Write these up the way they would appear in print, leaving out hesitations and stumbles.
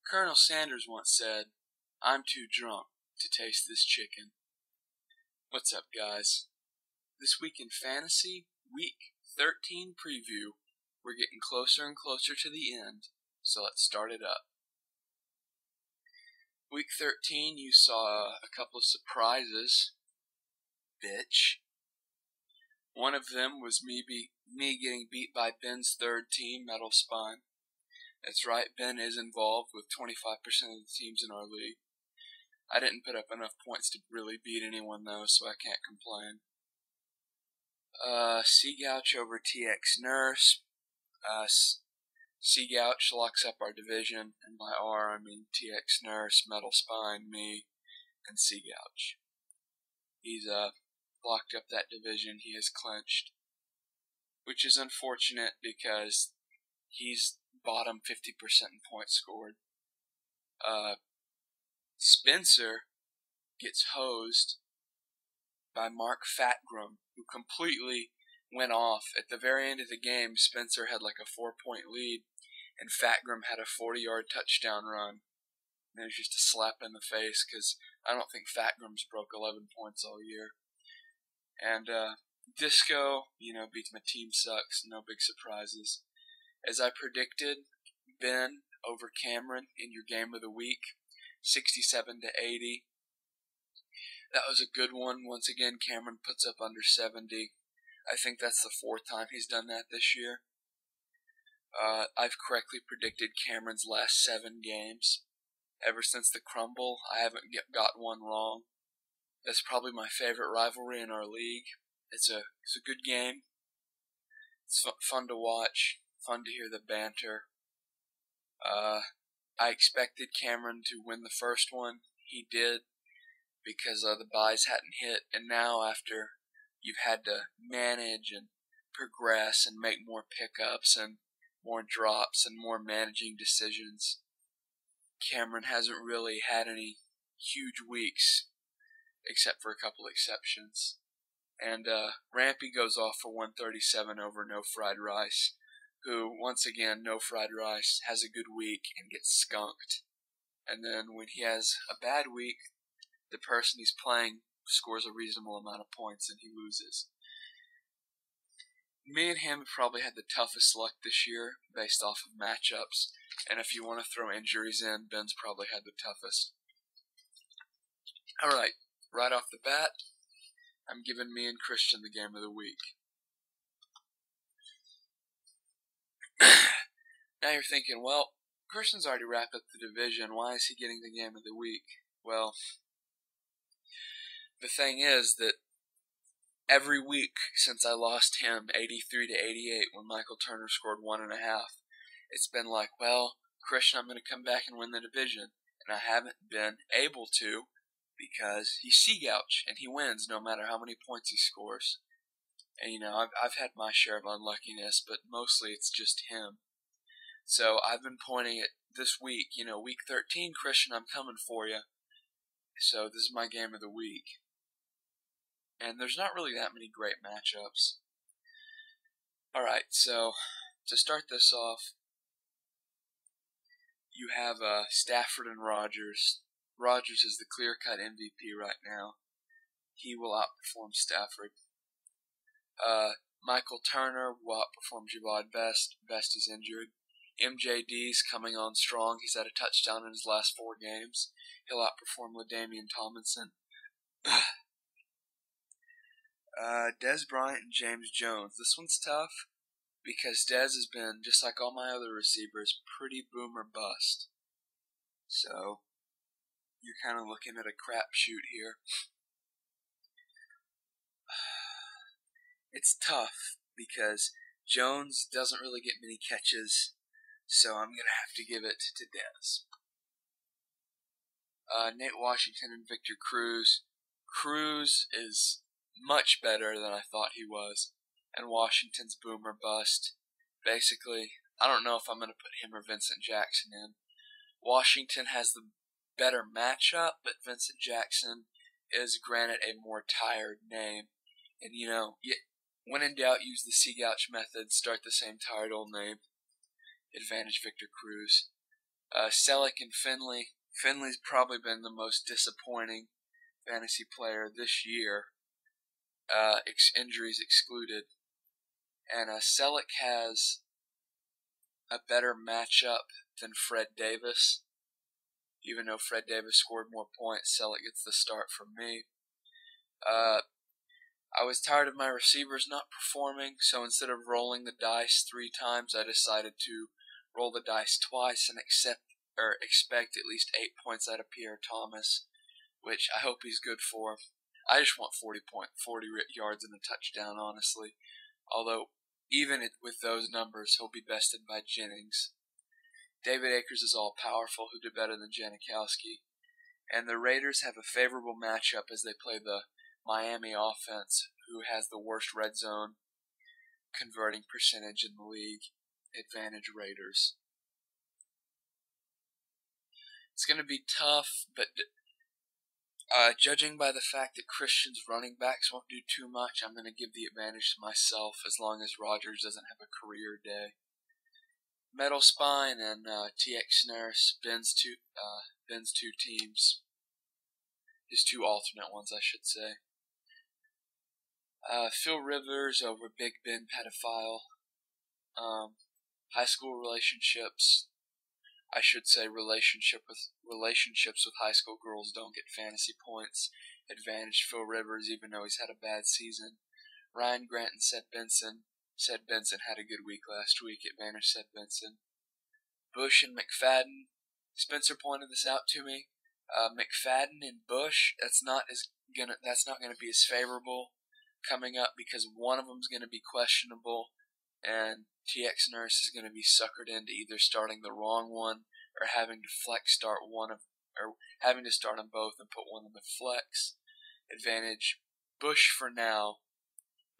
Colonel Sanders once said, "I'm too drunk to taste this chicken." What's up, guys? This week in fantasy, week 13 preview. We're getting closer and closer to the end, so let's start it up. Week 13, you saw a couple of surprises. Bitch. One of them was me getting beat by Ben's third team, Metal Spine. That's right, Ben is involved with 25% of the teams in our league. I didn't put up enough points to really beat anyone though, so I can't complain. Seagouch over TX Nurse. Seagouch locks up our division, and by R I mean TX Nurse, Metal Spine, me, and Seagouch. He's locked up that division. He has clinched, which is unfortunate because he's bottom 50% in points scored. Spencer gets hosed by Mark Fatgrum, who completely went off. At the very end of the game, Spencer had like a 4-point lead, and Fatgrum had a 40-yard touchdown run. And it was just a slap in the face, because I don't think Fatgrum's broke 11 points all year. And Disco, beats my team sucks, no big surprises. As I predicted, Ben over Cameron in your game of the week, 67-80. That was a good one. Once again, Cameron puts up under 70. I think that's the 4th time he's done that this year. I've correctly predicted Cameron's last 7 games. Ever since the Crumble, I haven't got one wrong. That's probably my favorite rivalry in our league. It's a good game. It's fun to watch. Fun to hear the banter. I expected Cameron to win the first one. He did, because the buys hadn't hit. And now, after you've had to manage and progress and make more pickups and more drops and more managing decisions, Cameron hasn't really had any huge weeks, except for a couple exceptions. And Rampy goes off for 137 over No Fried Rice, who, once again, No Fried Rice, has a good week and gets skunked. And then when he has a bad week, the person he's playing scores a reasonable amount of points and he loses. Me and him have probably had the toughest luck this year based off of matchups, and if you want to throw injuries in, Ben's probably had the toughest. Alright, right off the bat, I'm giving me and Christian the game of the week. Now you're thinking, well, Christian's already wrapped up the division, why is he getting the game of the week? Well, the thing is that every week since I lost him 83-88 when Michael Turner scored 1.5, it's been like, well, Christian, I'm going to come back and win the division. And I haven't been able to because he's Seagouch and he wins no matter how many points he scores. And, I've had my share of unluckiness, but mostly it's just him. So I've been pointing at this week, week 13, Christian, I'm coming for you. So this is my game of the week. And there's not really that many great matchups. Alright, so to start this off, you have Stafford and Rodgers. Rodgers is the clear-cut MVP right now. He will outperform Stafford. Michael Turner will outperform Javad Best. Best is injured. MJD's coming on strong. He's had a touchdown in his last 4 games. He'll outperform LaDainian Tomlinson. Dez Bryant and James Jones. This one's tough because Dez has been, just like all my other receivers, pretty boom or bust. So, you're kind of looking at a crapshoot here. It's tough because Jones doesn't really get many catches, so I'm going to have to give it to Dez. Nate Washington and Victor Cruz. Cruz is much better than I thought he was, and Washington's boom or bust. Basically, I don't know if I'm going to put him or Vincent Jackson in. Washington has the better matchup, but Vincent Jackson is, granted, a more tired name. And, when in doubt, use the Seagouch method, start the same tired old name. Advantage Victor Cruz. Selleck and Finley. Finley's probably been the most disappointing fantasy player this year, injuries excluded. And Selleck has a better matchup than Fred Davis. Even though Fred Davis scored more points, Selleck gets the start from me. I was tired of my receivers not performing, so instead of rolling the dice 3 times, I decided to roll the dice twice and expect at least 8 points out of Pierre Thomas, which I hope he's good for. I just want 40 yards and a touchdown, honestly. Although, even with those numbers, he'll be bested by Jennings. David Akers is all-powerful, who did better than Janikowski. And the Raiders have a favorable matchup as they play the Miami offense, who has the worst red zone converting percentage in the league. Advantage Raiders. It's going to be tough, but judging by the fact that Christian's running backs won't do too much, I'm going to give the advantage to myself as long as Rodgers doesn't have a career day. Metal Spine and TX Nurse, Ben's two teams. His 2 alternate ones, I should say. Phil Rivers over Big Ben Pedophile. High school relationships. I should say relationships with high school girls don't get fantasy points. Advantage Phil Rivers, even though he's had a bad season. Ryan Grant and Seth Benson. Seth Benson had a good week last week. Advantage Seth Benson. Bush and McFadden. Spencer pointed this out to me. McFadden and Bush. That's not going to be as favorable coming up because one of them's going to be questionable, and TX Nurse is going to be suckered into either starting the wrong one or having to having to start them both and put one in the flex. Advantage Bush for now,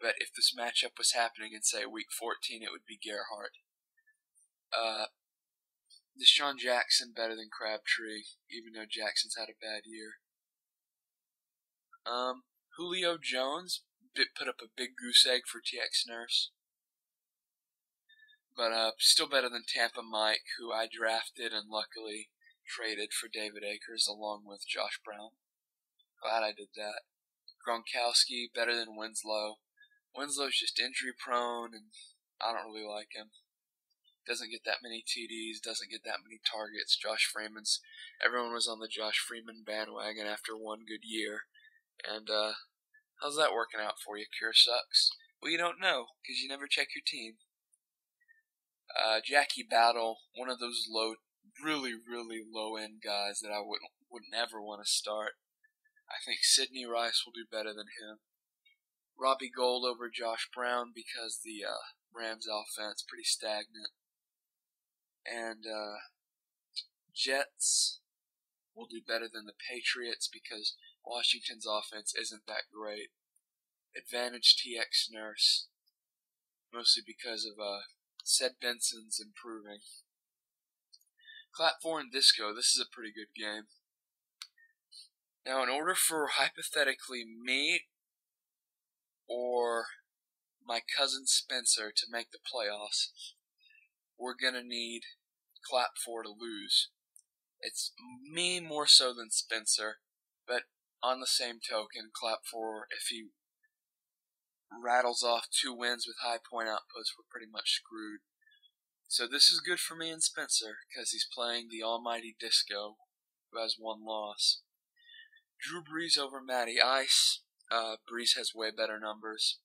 but if this matchup was happening in, say, week 14, it would be Gerhardt. Deshaun Jackson better than Crabtree, even though Jackson's had a bad year. Julio Jones put up a big goose egg for TX Nurse. But still better than Tampa Mike, who I drafted and luckily traded for David Akers along with Josh Brown. Glad I did that. Gronkowski better than Winslow. Winslow's just injury prone, and I don't really like him. Doesn't get that many TDs, doesn't get that many targets. Everyone was on the Josh Freeman bandwagon after one good year. And how's that working out for you, Cure Sucks? Well, you don't know, because you never check your team. Jackie Battle, one of those really low-end guys that I would never want to start. I think Sidney Rice will do better than him. Robbie Gould over Josh Brown because the Rams offense pretty stagnant. And Jets will do better than the Patriots because Washington's offense isn't that great. Advantage TX Nurse, mostly because of Seth Benson's improving. Clap 4 and Disco, this is a pretty good game. Now, in order for hypothetically me or my cousin Spencer to make the playoffs, we're going to need Clap 4 to lose. It's me more so than Spencer, but on the same token, Clap 4, if he rattles off 2 wins with high point outputs, we're pretty much screwed. So this is good for me and Spencer, because he's playing the almighty Disco, who has 1 loss. Drew Brees over Matty Ice. Brees has way better numbers.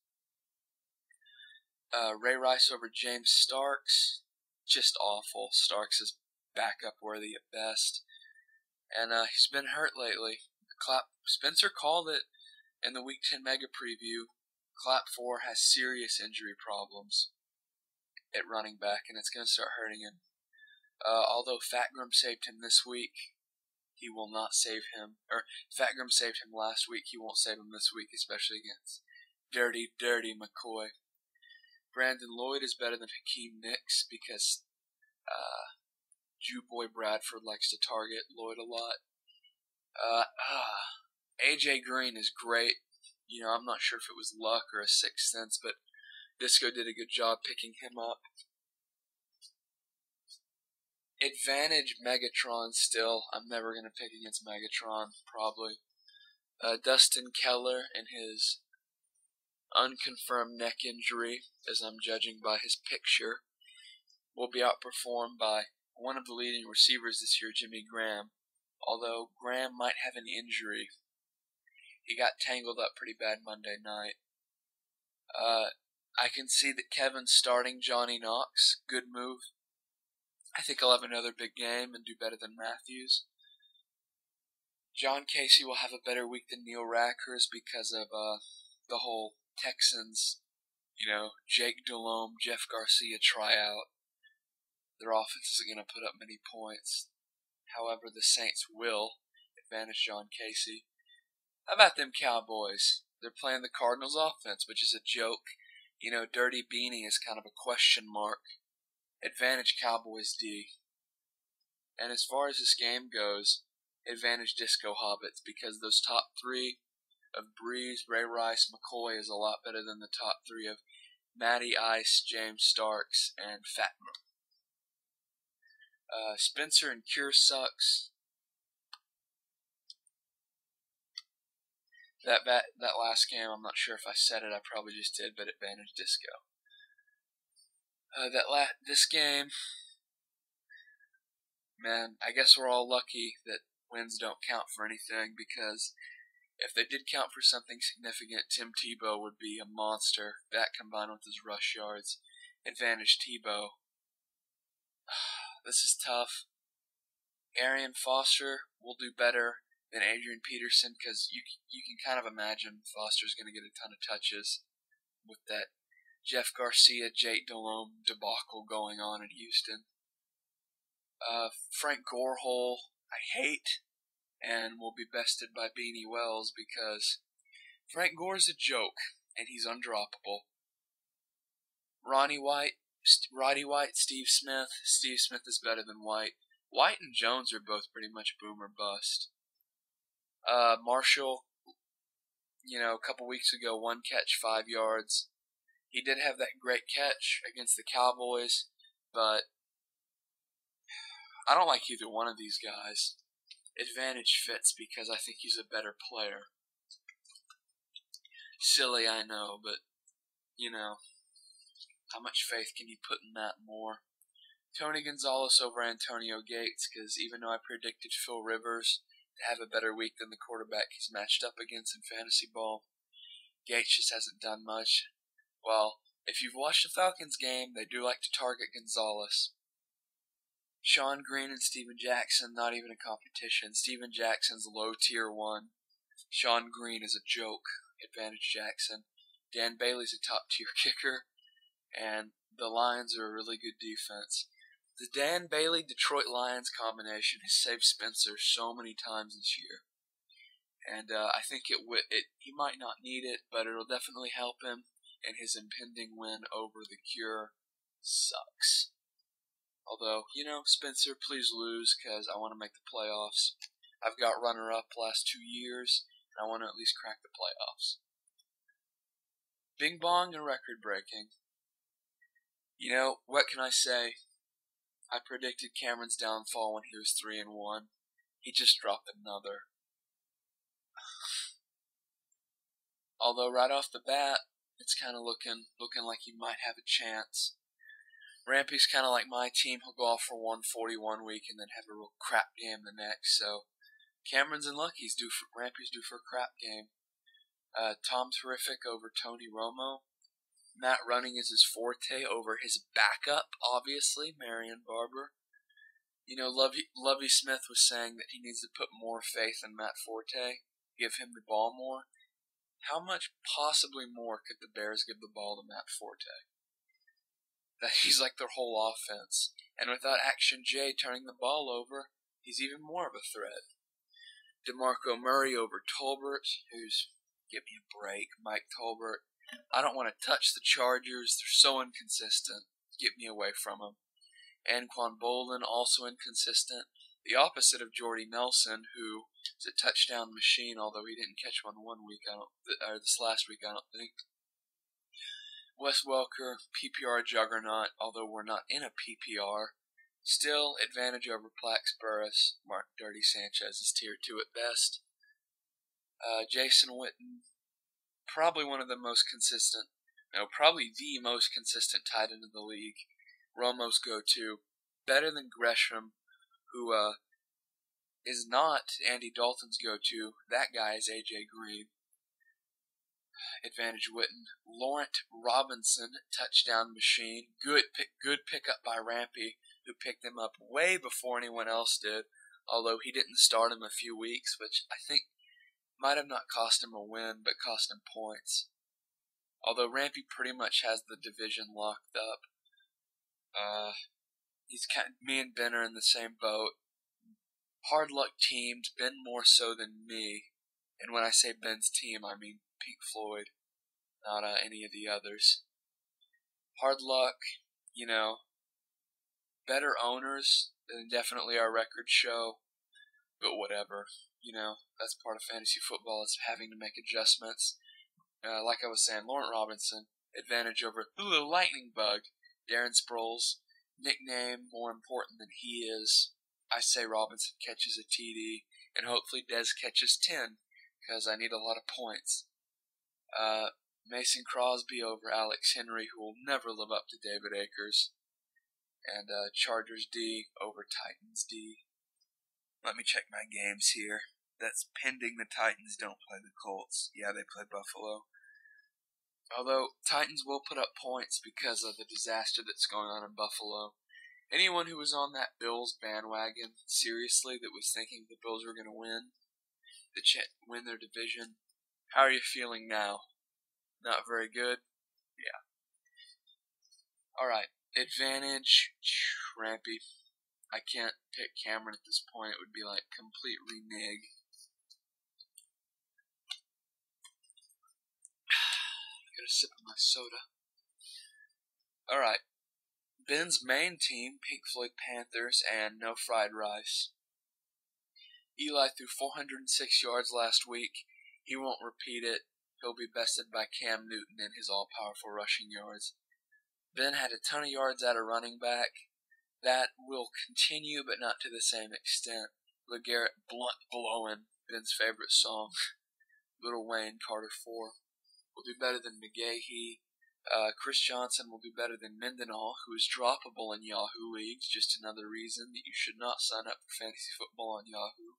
Ray Rice over James Starks. Just awful. Starks is backup worthy at best. And he's been hurt lately. Spencer called it in the Week 10 Mega Preview. Clap 4 has serious injury problems at running back, and it's going to start hurting him. Although Fatgrim saved him this week, he will not save him. Or Fatgrim saved him last week, he won't save him this week, especially against dirty McCoy. Brandon Lloyd is better than Hakeem Nicks because Jew Boy Bradford likes to target Lloyd a lot. AJ Green is great. You know, I'm not sure if it was luck or a sixth sense, but Disco did a good job picking him up. Advantage Megatron still. I'm never going to pick against Megatron, probably. Dustin Keller and his unconfirmed neck injury, as I'm judging by his picture, will be outperformed by one of the leading receivers this year, Jimmy Graham. Although Graham might have an injury. He got tangled up pretty bad Monday night. I can see that Kevin's starting Johnny Knox. Good move. I think he'll have another big game and do better than Matthews. John Casey will have a better week than Neil Rackers because of the whole Texans, Jake Delhomme, Jeff Garcia tryout. Their offense isn't going to put up many points. However, the Saints will advantage John Casey. How about them Cowboys? They're playing the Cardinals offense, which is a joke. Dirty Beanie is kind of a question mark. Advantage Cowboys D. And as far as this game goes, advantage Disco Hobbits, because those top three of Breeze, Ray Rice, McCoy is a lot better than the top three of Matty Ice, James Starks, and Fatma. Spencer and Cure sucks. That last game, I'm not sure if I said it. I probably just did, but advantage Disco. This game, man, I guess we're all lucky that wins don't count for anything, because if they did count for something significant, Tim Tebow would be a monster. That combined with his rush yards, advantage Tebow. This is tough. Arian Foster will do better than Adrian Peterson, because you can kind of imagine Foster's going to get a ton of touches with that Jeff Garcia, Jake Delhomme debacle going on in Houston. Frank Gorehole, I hate, and will be bested by Beanie Wells, because Frank Gore's a joke, and he's undroppable. Roddy White, Steve Smith. Steve Smith is better than White. White and Jones are both pretty much boom or bust. Marshall, a couple weeks ago, 1 catch, 5 yards. He did have that great catch against the Cowboys, but I don't like either one of these guys. Advantage Fitz, because I think he's a better player. Silly, I know, but, how much faith can you put in that more? Tony Gonzalez over Antonio Gates, because even though I predicted Phil Rivers to have a better week than the quarterback he's matched up against in fantasy ball, Gates just hasn't done much. Well, if you've watched the Falcons game, they do like to target Gonzalez. Sean Green and Steven Jackson, not even a competition. Steven Jackson's low tier 1. Sean Green is a joke. Advantage Jackson. Dan Bailey's a top tier kicker. And the Lions are a really good defense. The Dan Bailey-Detroit Lions combination has saved Spencer so many times this year. And I think he might not need it, but it'll definitely help him. And his impending win over the Cure sucks. Although, Spencer, please lose, because I want to make the playoffs. I've got runner-up last 2 years, and I want to at least crack the playoffs. Bing bong and record-breaking. What can I say? I predicted Cameron's downfall when he was 3-1. He just dropped another. Although right off the bat, it's kind of looking like he might have a chance. Rampy's kind of like my team. He'll go off for 140 1 week and then have a real crap game the next. So Cameron's in luck. Rampy's due for a crap game. Tom Terrific over Tony Romo. Matt Running is his forte over his backup, obviously, Marion Barber. Lovie Smith was saying that he needs to put more faith in Matt Forte, give him the ball more. How much possibly more could the Bears give the ball to Matt Forte? That he's like their whole offense. And without Action J turning the ball over, he's even more of a threat. DeMarco Murray over Tolbert, give me a break, Mike Tolbert. I don't want to touch the Chargers. They're so inconsistent. Get me away from them. Anquan Bolden, also inconsistent. The opposite of Jordy Nelson, who is a touchdown machine, although he didn't catch one week, this last week, I don't think. Wes Welker, PPR juggernaut, although we're not in a PPR. Still, advantage over Plax Burris. Mark Dirty Sanchez is tier 2 at best. Jason Witten, probably one of the most consistent, probably the most consistent tight end in the league. Romo's go-to. Better than Gresham, who is not Andy Dalton's go-to. That guy is A.J. Green. Advantage Witten. Laurent Robinson, touchdown machine. Good pickup by Rampy, who picked him up way before anyone else did, although he didn't start him a few weeks, which I think might have not cost him a win, but cost him points. Although Rampy pretty much has the division locked up. Me and Ben are in the same boat. Hard luck teams, Ben more so than me. And when I say Ben's team, I mean Pink Floyd, not any of the others. Hard luck, better owners than definitely our records show, but whatever. That's part of fantasy football, is having to make adjustments. Like I was saying, Laurent Robinson, advantage over the little lightning bug. Darren Sproles, nickname more important than he is. I say Robinson catches a TD, and hopefully Dez catches 10, because I need a lot of points. Mason Crosby over Alex Henry, who will never live up to David Akers. And Chargers D over Titans D. Let me check my games here. That's pending the Titans don't play the Colts. Yeah, they play Buffalo. Although, Titans will put up points because of the disaster that's going on in Buffalo. Anyone who was on that Bills bandwagon, seriously, that was thinking the Bills were going to win their division, how are you feeling now? Not very good? Yeah. Alright, advantage, Rampy. I can't pick Cameron at this point. It would be like complete renege. Get a sip of my soda. Alright. Ben's main team, Pink Floyd Panthers, and no fried rice. Eli threw 406 yards last week. He won't repeat it. He'll be bested by Cam Newton and his all-powerful rushing yards. Ben had a ton of yards out of running back. That will continue, but not to the same extent. LeGarrette Blunt Blowin', Ben's favorite song. Lil Wayne, Carter 4, will do better than McGahee. Chris Johnson will do better than Mendenhall, who is droppable in Yahoo leagues. Just another reason that you should not sign up for fantasy football on Yahoo.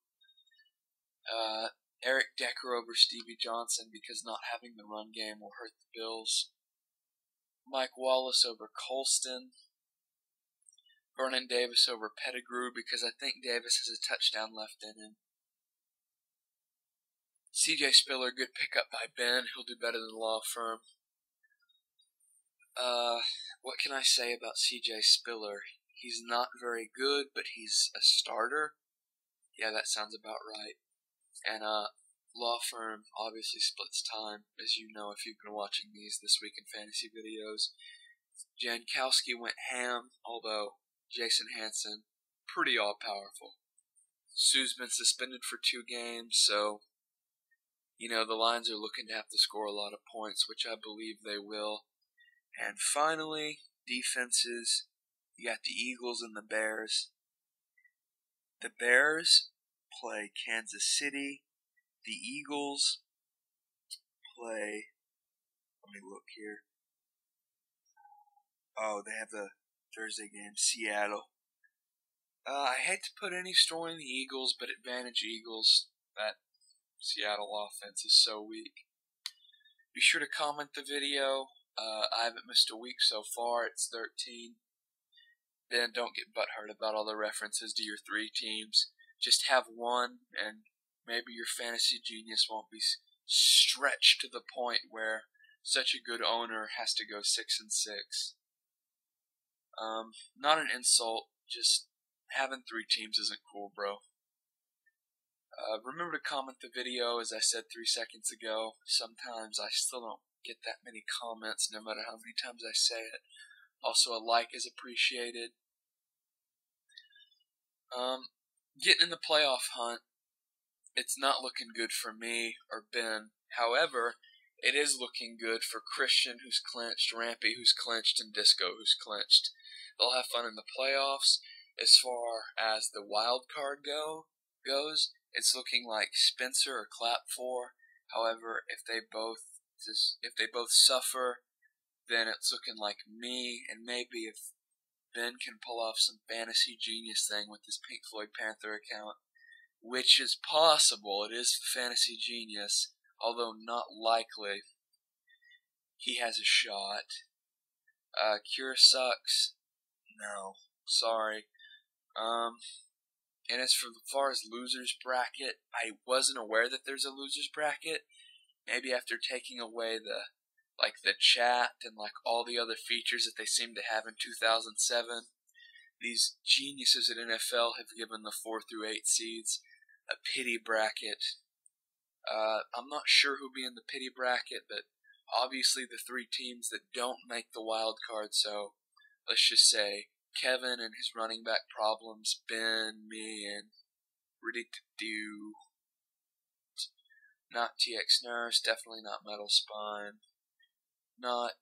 Eric Decker over Stevie Johnson, because not having the run game will hurt the Bills. Mike Wallace over Colston. Vernon Davis over Pettigrew, because I think Davis has a touchdown left in him. CJ Spiller, good pickup by Ben. He'll do better than Law Firm. What can I say about CJ Spiller? He's not very good, but he's a starter. Yeah, that sounds about right. And Law Firm obviously splits time, as you know if you've been watching these This Week in Fantasy videos. Jankowski went ham, although Jason Hansen, pretty all-powerful. Sue's been suspended for 2 games, so, the Lions are looking to have to score a lot of points, which I believe they will. And finally, defenses. You got the Eagles and the Bears. The Bears play Kansas City. The Eagles play, let me look here. Oh, they have the Thursday game, Seattle. I hate to put any story in the Eagles, but advantage Eagles. That Seattle offense is so weak. Be sure to comment the video. I haven't missed a week so far. It's 13. Then don't get butthurt about all the references to your 3 teams. Just have one, and maybe your fantasy genius won't be stretched to the point where such a good owner has to go 6-6. Not an insult, just having 3 teams isn't cool, bro. Remember to comment the video, as I said 3 seconds ago. Sometimes I still don't get that many comments, no matter how many times I say it. Also, a like is appreciated. Getting in the playoff hunt, it's not looking good for me or Ben. However, it is looking good for Christian, who's clinched, Rampy, who's clinched, and Disco, who's clinched. They'll have fun in the playoffs. As far as the wild card goes, it's looking like Spencer or Clap 4. However, if they both suffer, then it's looking like me, and maybe if Ben can pull off some fantasy genius thing with his Pink Floyd Panther account, which is possible. It is fantasy genius, although not likely. He has a shot. Cure sucks. No, sorry. And as far as losers bracket, I wasn't aware that there's a losers bracket. Maybe after taking away the chat and all the other features that they seem to have in 2007, these geniuses at NFL have given the 4 through 8 seeds a pity bracket. I'm not sure who'll be in the pity bracket, but obviously the 3 teams that don't make the wild card. So let's just say Kevin and his running back problems, Ben, me, and Ready to Do. Not TX Nurse, definitely not Metal Spine. Not,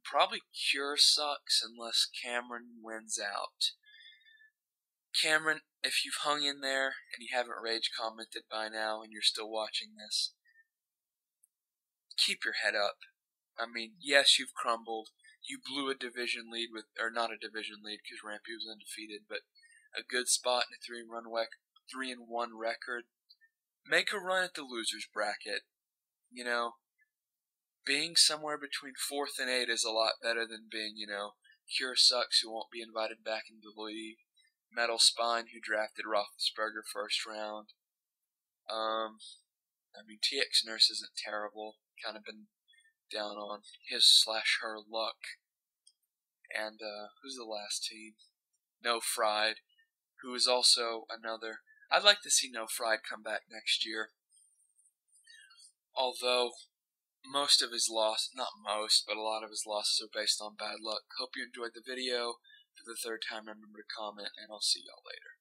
probably Cure sucks unless Cameron wins out. Cameron, if you've hung in there and you haven't rage commented by now and you're still watching this, keep your head up. I mean, yes, you've crumbled. You blew a division lead or not a division lead because Rampy was undefeated, but a good spot in a 3-1 record. Make a run at the losers bracket. You know, being somewhere between 4th and 8 is a lot better than being, Cure sucks who won't be invited back into the league. Metal Spine who drafted Roethlisberger first round. TX Nurse isn't terrible. Kind of been down on his/her luck. And who's the last team? No Fried, who is also another. I'd like to see No Fried come back next year. Although most of his loss, not most, but a lot of his losses are based on bad luck. Hope you enjoyed the video. For the 3rd time, remember to comment, and I'll see y'all later.